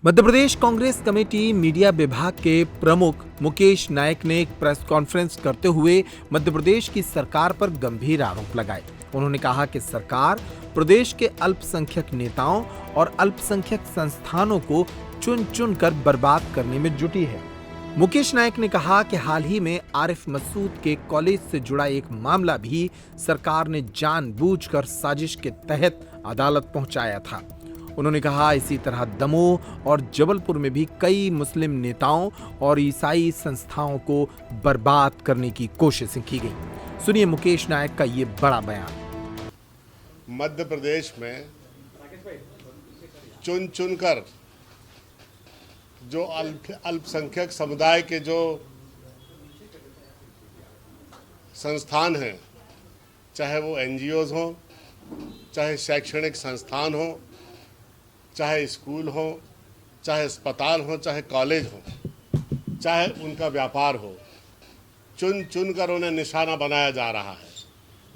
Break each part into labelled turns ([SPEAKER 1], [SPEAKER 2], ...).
[SPEAKER 1] Madhya Pradesh Congress committee media विभाग के प्रमुख मुकेश नायक ने एक प्रेस कॉन्फ्रेंस करते हुए मध्य प्रदेश की सरकार पर गंभीर आरोप लगाए। उन्होंने कहा कि सरकार प्रदेश के अल्पसंख्यक नेताओं और अल्पसंख्यक संस्थानों को चुन चुन कर बर्बाद करने में जुटी है। मुकेश नायक ने कहा कि हाल ही में आरिफ मसूद के कॉलेज से जुड़ा एक मामला भी सरकार ने जानबूझकर साजिश के तहत अदालत पहुंचाया था। उन्होंने कहा इसी तरह दमोह और जबलपुर में भी कई मुस्लिम नेताओं और ईसाई संस्थाओं को बर्बाद करने की कोशिशें की गई। सुनिए मुकेश नायक का ये बड़ा बयान।
[SPEAKER 2] मध्य प्रदेश में चुन चुनकर जो अल्पसंख्यक समुदाय के जो संस्थान हैं, चाहे वो एनजीओज हों, चाहे शैक्षणिक संस्थान हो, चाहे स्कूल हो, चाहे अस्पताल हो, चाहे कॉलेज हो, चाहे उनका व्यापार हो, चुन चुन कर उन्हें निशाना बनाया जा रहा है।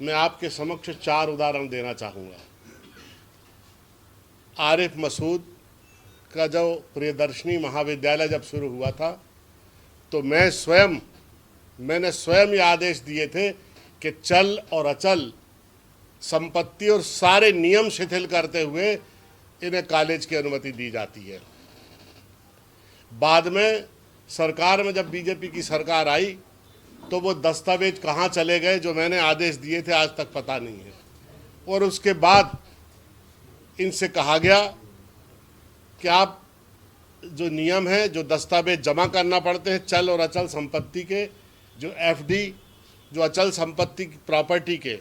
[SPEAKER 2] मैं आपके समक्ष 4 उदाहरण देना चाहूँगा। आरिफ मसूद का जो प्रियदर्शनी महाविद्यालय जब शुरू हुआ था तो मैंने स्वयं ये आदेश दिए थे कि चल और अचल संपत्ति और सारे नियम शिथिल करते हुए इन्हें कॉलेज की अनुमति दी जाती है। बाद में सरकार में जब बीजेपी की सरकार आई तो वो दस्तावेज कहाँ चले गए जो मैंने आदेश दिए थे, आज तक पता नहीं है। और उसके बाद इनसे कहा गया कि आप जो नियम है, जो दस्तावेज जमा करना पड़ते हैं चल और अचल संपत्ति के, जो एफडी, जो अचल संपत्ति प्रॉपर्टी के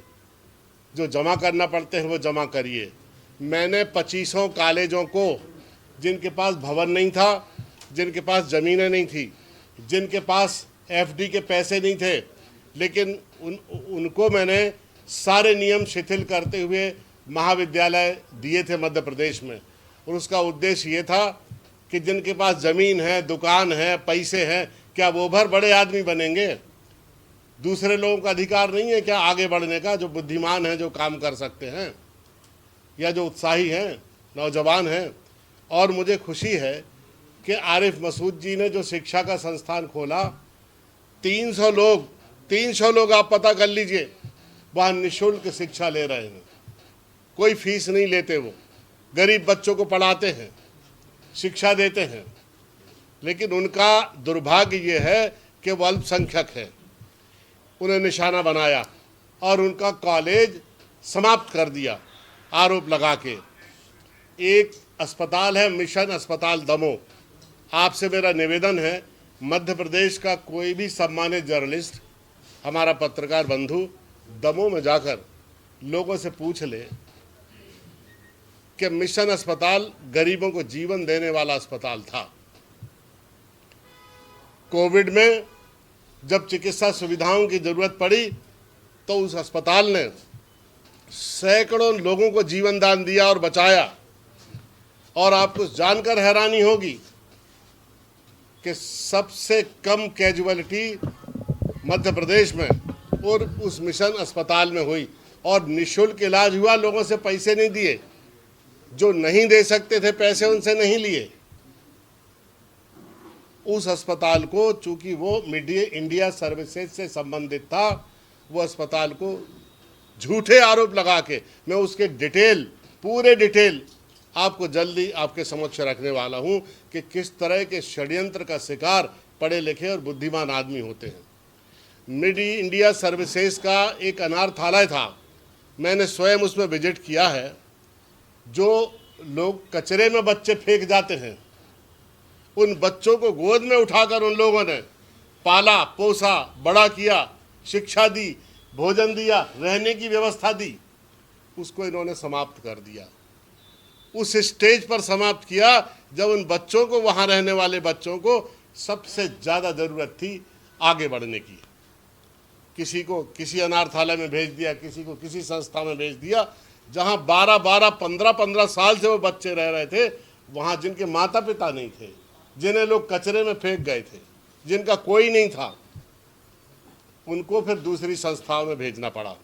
[SPEAKER 2] जो जमा करना पड़ते हैं वो जमा करिए। मैंने 25 कॉलेजों को, जिनके पास भवन नहीं था, जिनके पास ज़मीनें नहीं थी, जिनके पास एफडी के पैसे नहीं थे, लेकिन उनको मैंने सारे नियम शिथिल करते हुए महाविद्यालय दिए थे मध्य प्रदेश में। और उसका उद्देश्य ये था कि जिनके पास ज़मीन है, दुकान है, पैसे हैं, क्या वो भर बड़े आदमी बनेंगे? दूसरे लोगों का अधिकार नहीं है क्या आगे बढ़ने का? जो बुद्धिमान हैं, जो काम कर सकते हैं, या जो उत्साही हैं, नौजवान हैं। और मुझे खुशी है कि आरिफ मसूद जी ने जो शिक्षा का संस्थान खोला, 300 लोग आप पता कर लीजिए, वहाँ निःशुल्क शिक्षा ले रहे हैं। कोई फीस नहीं लेते, वो गरीब बच्चों को पढ़ाते हैं, शिक्षा देते हैं। लेकिन उनका दुर्भाग्य ये है कि वो अल्पसंख्यक है, उन्हें निशाना बनाया और उनका कॉलेज समाप्त कर दिया आरोप लगा के। एक अस्पताल है मिशन अस्पताल दमोह। आपसे मेरा निवेदन है, मध्य प्रदेश का कोई भी सम्मानित जर्नलिस्ट, हमारा पत्रकार बंधु दमोह में जाकर लोगों से पूछ ले कि मिशन अस्पताल गरीबों को जीवन देने वाला अस्पताल था। कोविड में जब चिकित्सा सुविधाओं की जरूरत पड़ी तो उस अस्पताल ने सैकड़ों लोगों को जीवन दान दिया और बचाया। और आपको जानकर हैरानी होगी कि सबसे कम कैजुअलिटी मध्य प्रदेश में और उस मिशन अस्पताल में हुई, और निःशुल्क इलाज हुआ। लोगों से पैसे नहीं दिए, जो नहीं दे सकते थे पैसे उनसे नहीं लिए। उस अस्पताल को, चूंकि वो मीडिया इंडिया सर्विसेज से संबंधित था, वो अस्पताल को झूठे आरोप लगा के, मैं उसके पूरे डिटेल आपको जल्दी आपके समक्ष रखने वाला हूं कि किस तरह के षड्यंत्र का शिकार पढ़े लिखे और बुद्धिमान आदमी होते हैं। मीडिया इंडिया सर्विसेज का एक अनाथालय था, मैंने स्वयं उसमें विजिट किया है। जो लोग कचरे में बच्चे फेंक जाते हैं, उन बच्चों को गोद में उठाकर उन लोगों ने पाला पोसा, बड़ा किया, शिक्षा दी, भोजन दिया, रहने की व्यवस्था दी। उसको इन्होंने समाप्त कर दिया। उस स्टेज पर समाप्त किया जब उन बच्चों को, वहाँ रहने वाले बच्चों को सबसे ज़्यादा ज़रूरत थी आगे बढ़ने की। किसी को किसी अनाथालय में भेज दिया, किसी को किसी संस्था में भेज दिया, जहाँ 12-12, 15-15 साल से वो बच्चे रह रहे थे, वहाँ जिनके माता पिता नहीं थे, जिन्हें लोग कचरे में फेंक गए थे, जिनका कोई नहीं था, उनको फिर दूसरी संस्थाओं में भेजना पड़ा।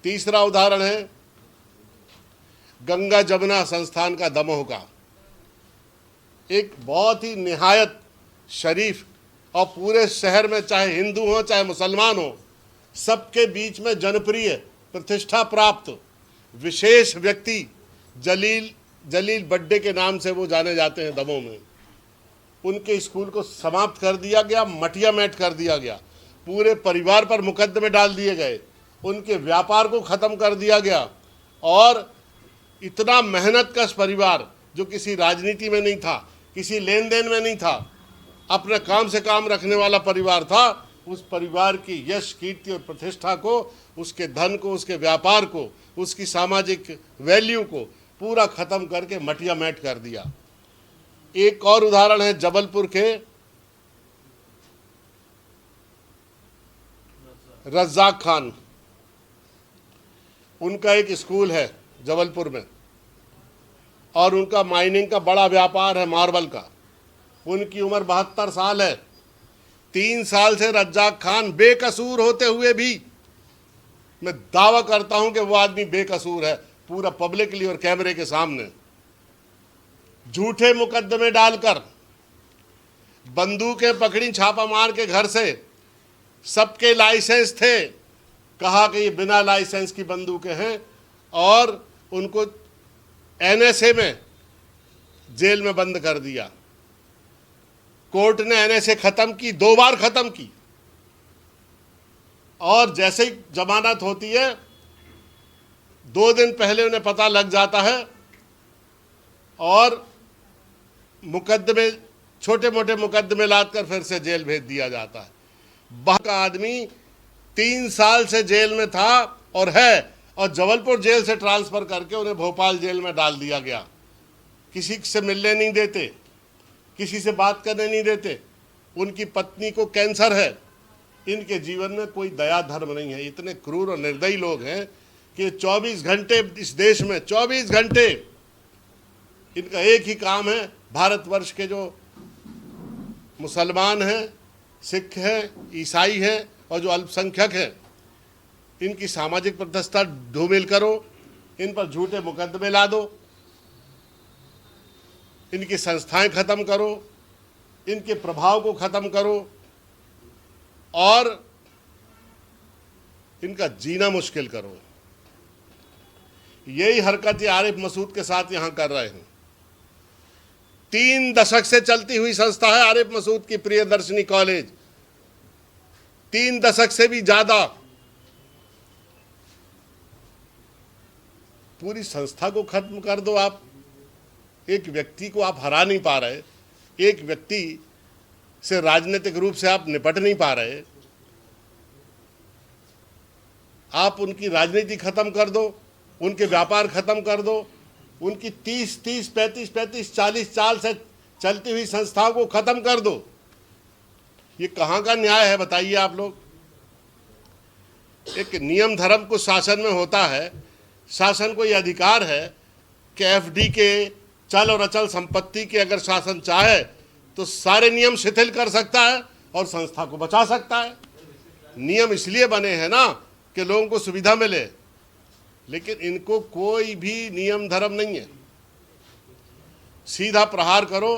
[SPEAKER 2] तीसरा उदाहरण है गंगा जमुना संस्थान का दमोह का। एक बहुत ही निहायत शरीफ और पूरे शहर में चाहे हिंदू हो चाहे मुसलमान हो सबके बीच में जनप्रिय प्रतिष्ठा प्राप्त विशेष व्यक्ति जलील बड्डे के नाम से वो जाने जाते हैं दमोह में। उनके स्कूल को समाप्त कर दिया गया, मटिया मैट कर दिया गया, पूरे परिवार पर मुकदमे डाल दिए गए, उनके व्यापार को ख़त्म कर दिया गया। और इतना मेहनतकश परिवार जो किसी राजनीति में नहीं था, किसी लेन देन में नहीं था, अपने काम से काम रखने वाला परिवार था, उस परिवार की यश कीर्ति और प्रतिष्ठा को, उसके धन को, उसके व्यापार को, उसकी सामाजिक वैल्यू को पूरा ख़त्म करके मटिया मैट कर दिया। एक और उदाहरण है जबलपुर के रज्जाक खान। उनका एक स्कूल है जबलपुर में और उनका माइनिंग का बड़ा व्यापार है, मार्बल का। उनकी उम्र 72 साल है। 3 साल से रज्जाक खान बेकसूर होते हुए भी मैं दावा करता हूं कि वो आदमी बेकसूर है, पूरा पब्लिकली और कैमरे के सामने झूठे मुकदमे डालकर, बंदूकें पकड़ी छापा मार के घर से, सबके लाइसेंस थे, कहा कि ये बिना लाइसेंस की बंदूकें हैं और उनको एनएसए में जेल में बंद कर दिया। कोर्ट ने एनएसए खत्म की, 2 बार खत्म की और जैसे ही जमानत होती है 2 दिन पहले उन्हें पता लग जाता है और मुकदमे, छोटे मोटे मुकदमे लादकर फिर से जेल भेज दिया जाता है। बाकी आदमी 3 साल से जेल में था और है, और जबलपुर जेल से ट्रांसफ़र करके उन्हें भोपाल जेल में डाल दिया गया। किसी से मिलने नहीं देते, किसी से बात करने नहीं देते। उनकी पत्नी को कैंसर है। इनके जीवन में कोई दया धर्म नहीं है। इतने क्रूर और निर्दयी लोग हैं कि 24 घंटे इस देश में, 24 घंटे इनका एक ही काम है, भारतवर्ष के जो मुसलमान हैं, सिख हैं, ईसाई हैं और जो अल्पसंख्यक हैं, इनकी सामाजिक प्रतिष्ठा धूमिल करो, इन पर झूठे मुकदमे ला दो, इनकी संस्थाएं खत्म करो, इनके प्रभाव को खत्म करो और इनका जीना मुश्किल करो। यही हरकत ये आरिफ मसूद के साथ यहां कर रहे हैं। 3 दशक से चलती हुई संस्था है आरिफ मसूद की प्रियदर्शनी कॉलेज। 3 दशक से भी ज्यादा। पूरी संस्था को खत्म कर दो आप। एक व्यक्ति को आप हरा नहीं पा रहे, एक व्यक्ति से राजनीतिक रूप से आप निपट नहीं पा रहे, आप उनकी राजनीति खत्म कर दो, उनके व्यापार खत्म कर दो, उनकी 30, 35, 40 साल से चलती हुई संस्थाओं को खत्म कर दो। ये कहाँ का न्याय है बताइए आप लोग। एक नियम धर्म को शासन में होता है, शासन को यह अधिकार है कि एफडी के, चल और अचल संपत्ति के अगर शासन चाहे तो सारे नियम शिथिल कर सकता है और संस्था को बचा सकता है। नियम इसलिए बने हैं ना कि लोगों को सुविधा मिले, लेकिन इनको कोई भी नियम धर्म नहीं है। सीधा प्रहार करो,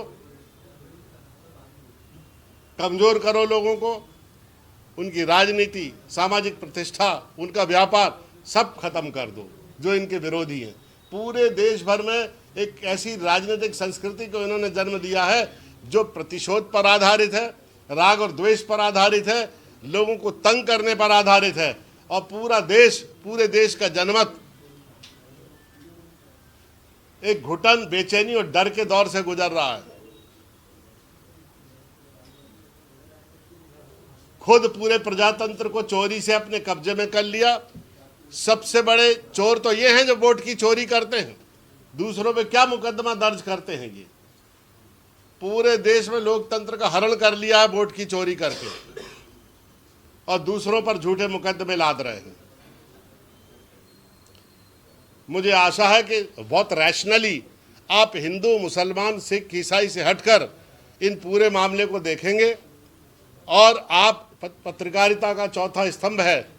[SPEAKER 2] कमजोर करो लोगों को, उनकी राजनीति, सामाजिक प्रतिष्ठा, उनका व्यापार सब खत्म कर दो जो इनके विरोधी हैं। पूरे देश भर में एक ऐसी राजनीतिक संस्कृति को इन्होंने जन्म दिया है जो प्रतिशोध पर आधारित है, राग और द्वेष पर आधारित है, लोगों को तंग करने पर आधारित है और पूरे देश का जनमत एक घुटन, बेचैनी और डर के दौर से गुजर रहा है। खुद पूरे प्रजातंत्र को चोरी से अपने कब्जे में कर लिया। सबसे बड़े चोर तो ये हैं जो वोट की चोरी करते हैं, दूसरों पे क्या मुकदमा दर्ज करते हैं। ये पूरे देश में लोकतंत्र का हरण कर लिया है वोट की चोरी करके और दूसरों पर झूठे मुकदमे लाद रहे हैं। मुझे आशा है कि बहुत रैशनली आप हिंदू, मुसलमान, सिख, ईसाई से हटकर इन पूरे मामले को देखेंगे और आप पत्रकारिता का चौथा स्तंभ है,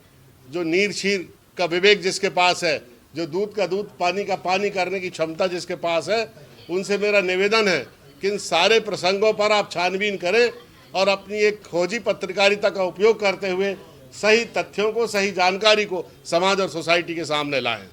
[SPEAKER 2] जो नीर शीर का विवेक जिसके पास है, जो दूध का दूध, पानी का पानी करने की क्षमता जिसके पास है, उनसे मेरा निवेदन है कि इन सारे प्रसंगों पर आप छानबीन करें और अपनी एक खोजी पत्रकारिता का उपयोग करते हुए सही तथ्यों को, सही जानकारी को समाज और सोसाइटी के सामने लाएं।